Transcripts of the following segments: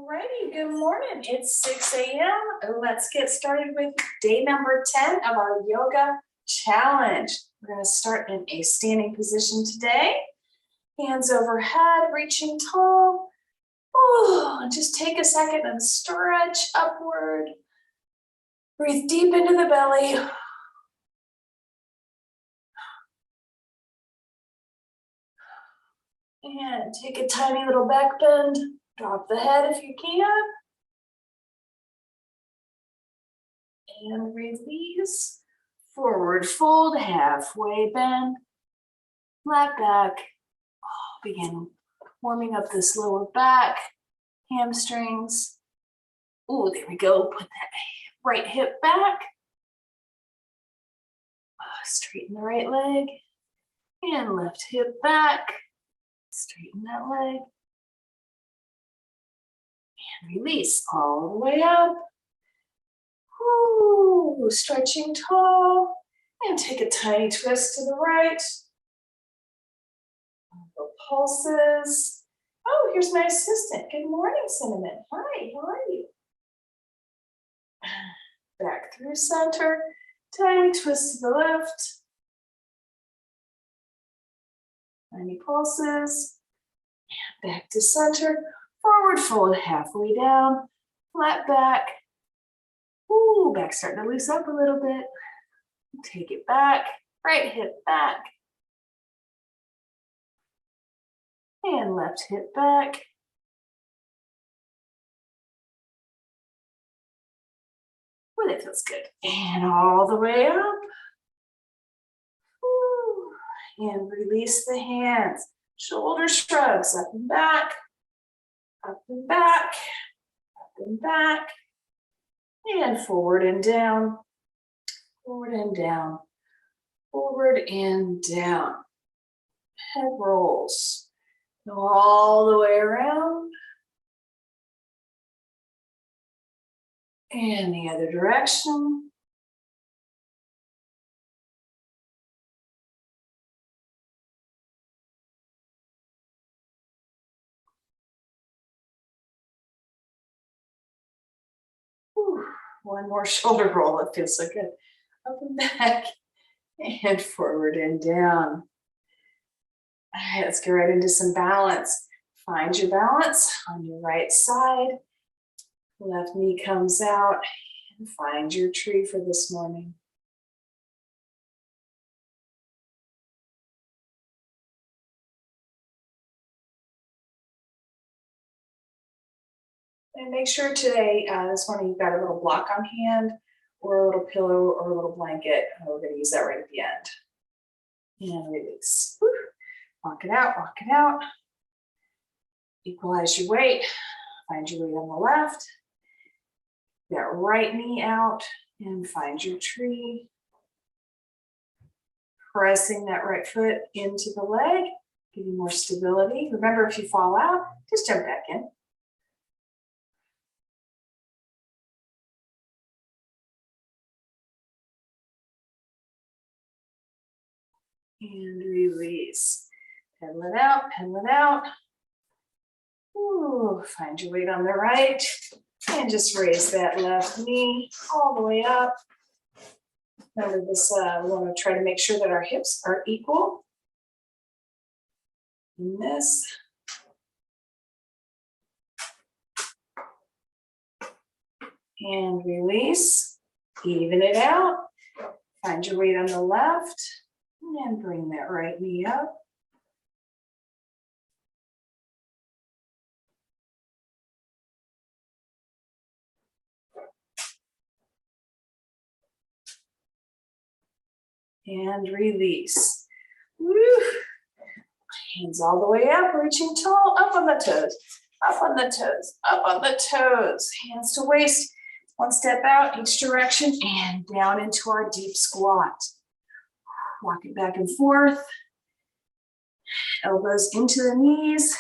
Alrighty, good morning. It's 6 a.m. Let's get started with day number 10 of our yoga challenge. We're going to start in a standing position today. Hands overhead, reaching tall. Oh, just take a second and stretch upward. Breathe deep into the belly. And take a tiny little back bend. Drop the head if you can. And release. Forward fold, halfway bend. Flat back. Begin warming up this lower back, hamstrings. Oh, there we go. Put that right hip back. Straighten the right leg. And left hip back. Straighten that leg. And release all the way up. Ooh, stretching tall. And take a tiny twist to the right. Pulses. Oh, here's my assistant. Good morning, Cinnamon. Hi, how are you? Back through center. Tiny twist to the left. Tiny pulses. And back to center. Forward fold halfway down. Flat back. Ooh, back starting to loose up a little bit. Take it back. Right hip back. And left hip back. Well, that feels good. And all the way up. Woo. And release the hands. Shoulder shrugs up and back. Up and back. Up and back. And forward and down. Forward and down. Forward and down. Head rolls. All the way around. And the other direction. Whew. One more shoulder roll. It feels so good. Up and back. And forward and down. All right, let's get right into some balance. Find your balance on your right side. Left knee comes out. And find your tree for this morning. And make sure today, this morning, you've got a little block on hand or a little pillow or a little blanket. We're going to use that right at the end. And release. Whew. Walk it out, walk it out. Equalize your weight. Find your weight on the left. That right knee out and find your tree. Pressing that right foot into the leg, giving more stability. Remember, if you fall out, just jump back in. And release. Pedal it out, pedal it out. Ooh, find your weight on the right. And just raise that left knee all the way up. Remember this, we want to try to make sure that our hips are equal. And this. And release. Even it out. Find your weight on the left. And bring that right knee up. And release. Woo. Hands all the way up, reaching tall, up on the toes, up on the toes, up on the toes. Hands to waist, one step out each direction and down into our deep squat. Walk it back and forth. Elbows into the knees.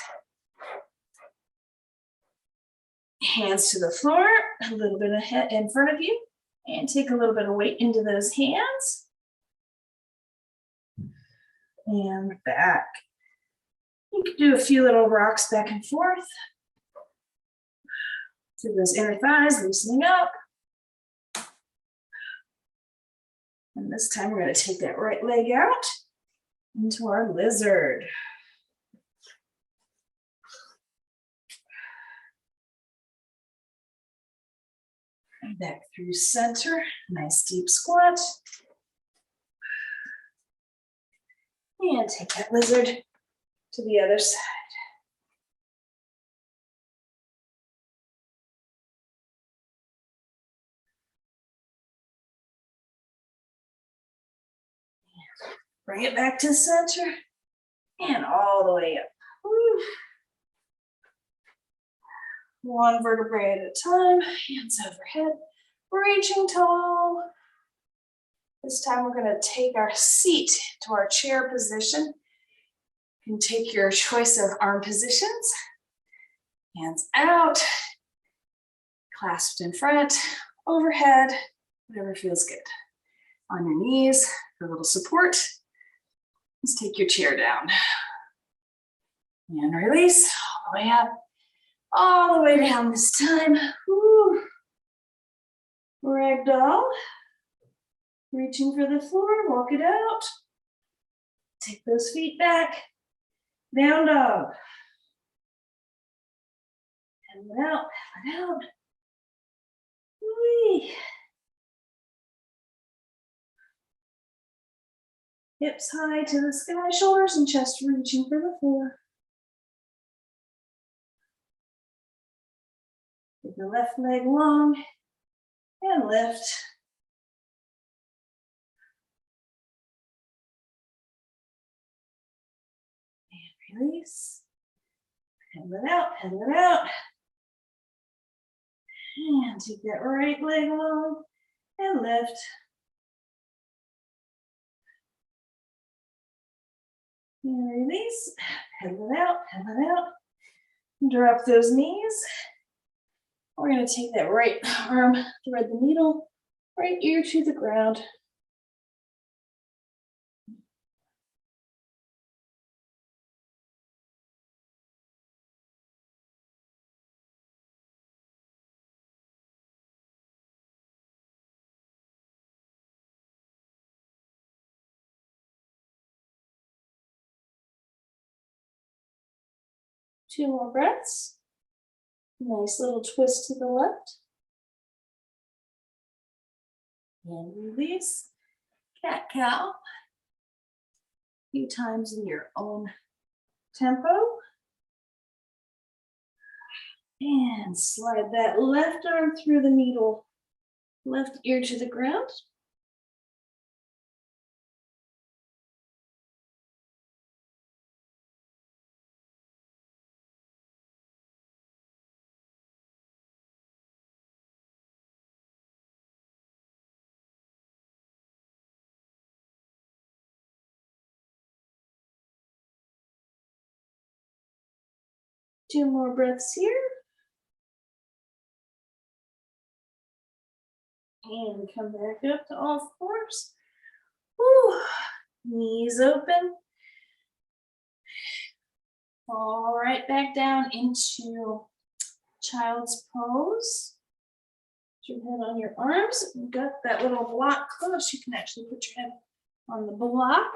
Hands to the floor, a little bit ahead in front of you, and take a little bit of weight into those hands. And back. You can do a few little rocks back and forth. To those inner thighs, loosening up. And this time we're going to take that right leg out into our lizard. And back through center, nice deep squat. And take that lizard to the other side. Bring it back to center and all the way up. Woo. One vertebrae at a time, hands overhead, reaching tall. This time we're going to take our seat to our chair position. You can take your choice of arm positions. Hands out, clasped in front, overhead, whatever feels good. On your knees for a little support. Let's take your chair down. And release, all the way up, all the way down this time. Woo. Ragdoll. Reaching for the floor, walk it out. Take those feet back. Down dog. And out, and out. Whee. Hips high to the sky, shoulders and chest reaching for the floor. Take the left leg long and lift. And release. Pedal it out, pedal it out. And take that right leg long and lift. And release, pedal it out, pedal it out. Drop those knees. We're going to take that right arm, thread the needle, right ear to the ground. Two more breaths. Nice little twist to the left. And release. Cat-cow. A few times in your own tempo. And slide that left arm through the needle. Left ear to the ground. Two more breaths here. And come back up to all fours. Whew. Knees open. All right, back down into child's pose. Put your head on your arms. You've got that little block close. You can actually put your head on the block.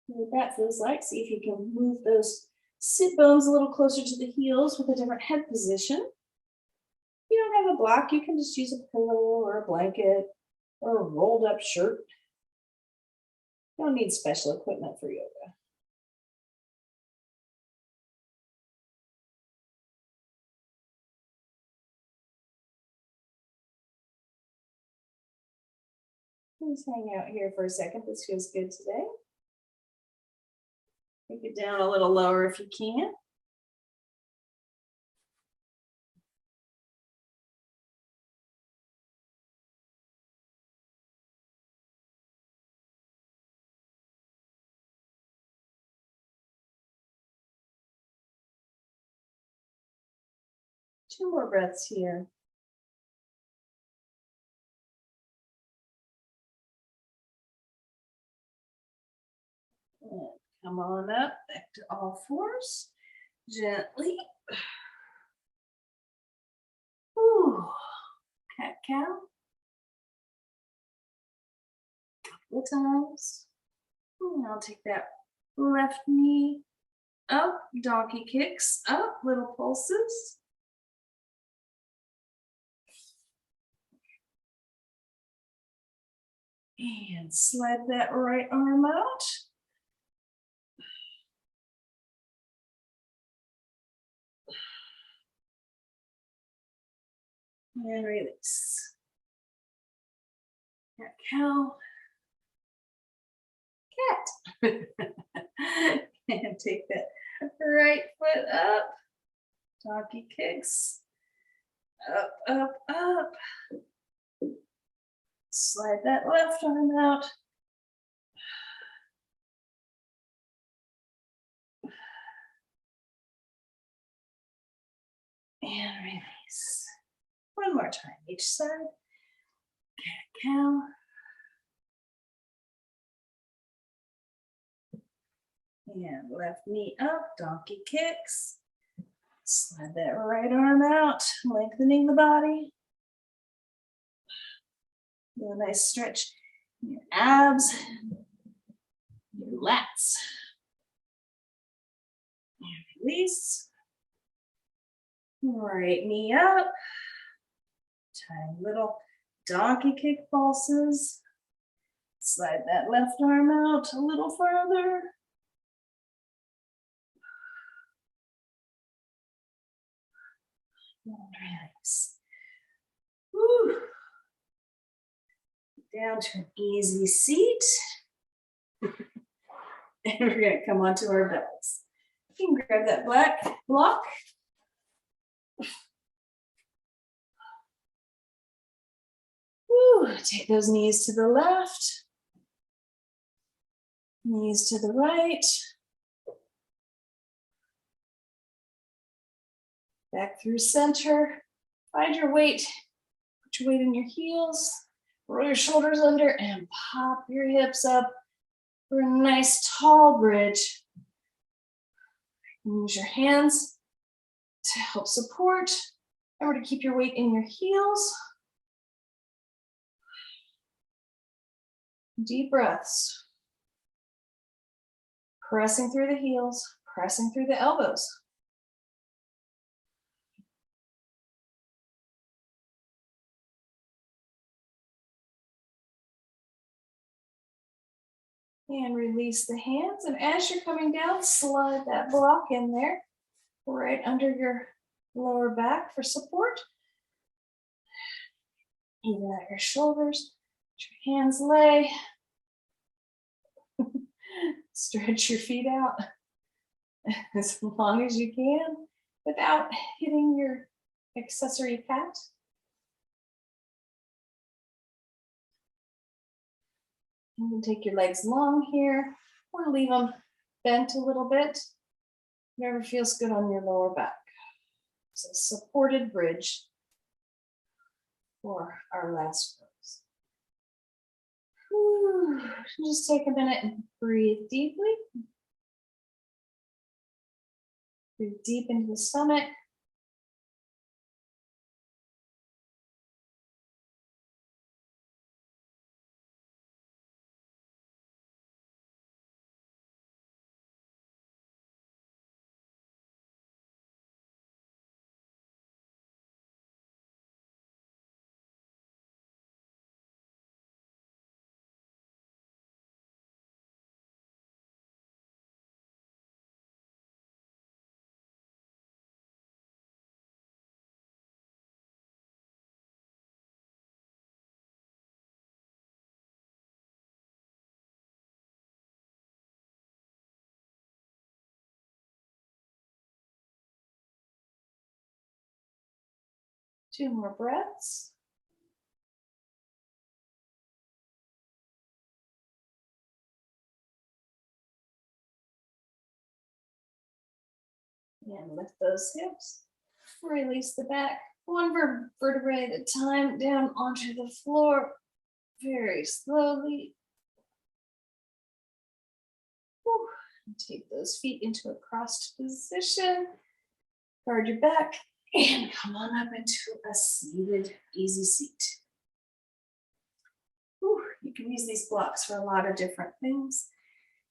See what that feels like. See if you can move those sit bones a little closer to the heels with a different head position. If you don't have a block, you can just use a pillow or a blanket or a rolled up shirt. You don't need special equipment for yoga. Just hang out here for a second. This feels good today. Take it down a little lower if you can. Two more breaths here. And come on up, back to all fours, gently. cow. Couple of times. And I'll take that left knee up, donkey kicks up, little pulses. And slide that right arm out. And release. Cat, cow. Cat. And take that right foot up. Donkey kicks. Up, up, up. Slide that left arm out. And release. One more time, each side. Cat, cow. And left knee up, donkey kicks. Slide that right arm out, lengthening the body. Do a nice stretch in your abs, your lats. And release. Right knee up. Tiny little donkey kick pulses. Slide that left arm out a little further. And release. Woo. Down to an easy seat. And we're going to come onto our bellies. You can grab that black block. Woo. Take those knees to the left. Knees to the right. Back through center. Find your weight. Put your weight in your heels. Roll your shoulders under and pop your hips up for a nice tall bridge. Use your hands to help support. Remember to keep your weight in your heels. Deep breaths. Pressing through the heels, pressing through the elbows. And release the hands. And as you're coming down, slide that block in there, right under your lower back for support. Even out your shoulders. Let your hands lay. Stretch your feet out as long as you can without hitting your accessory pat. You can take your legs long here or leave them bent a little bit. Whatever feels good on your lower back. So supported bridge for our last pose. Whew. Just take a minute and breathe deeply. Breathe deep into the stomach. Two more breaths. And lift those hips. Release the back. One vertebrae at a time down onto the floor. Very slowly. Whew. Take those feet into a crossed position. Guard your back. And come on up into a seated, easy seat. Whew, you can use these blocks for a lot of different things.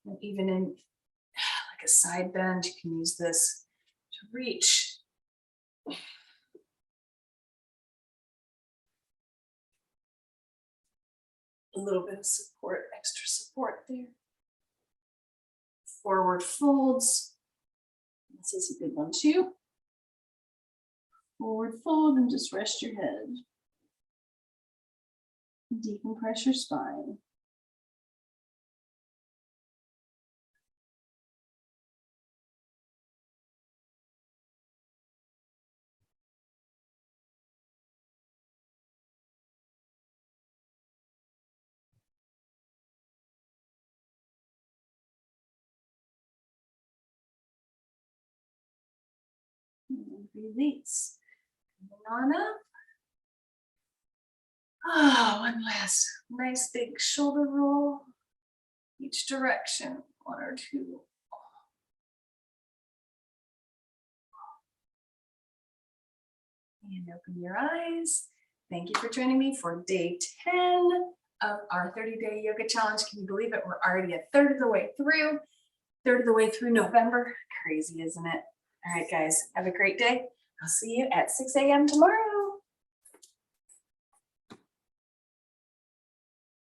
And even in like a side bend, you can use this to reach. A little bit of support, extra support there. Forward folds. This is a good one too. Forward fold and just rest your head. Decompress your spine. And release. Coming on up. Ah, one last nice big shoulder roll. Each direction, one or two. And open your eyes. Thank you for joining me for day 10 of our 30-day yoga challenge. Can you believe it? We're already a third of the way through November. Crazy, isn't it? All right, guys, have a great day. I'll see you at 6 a.m. tomorrow.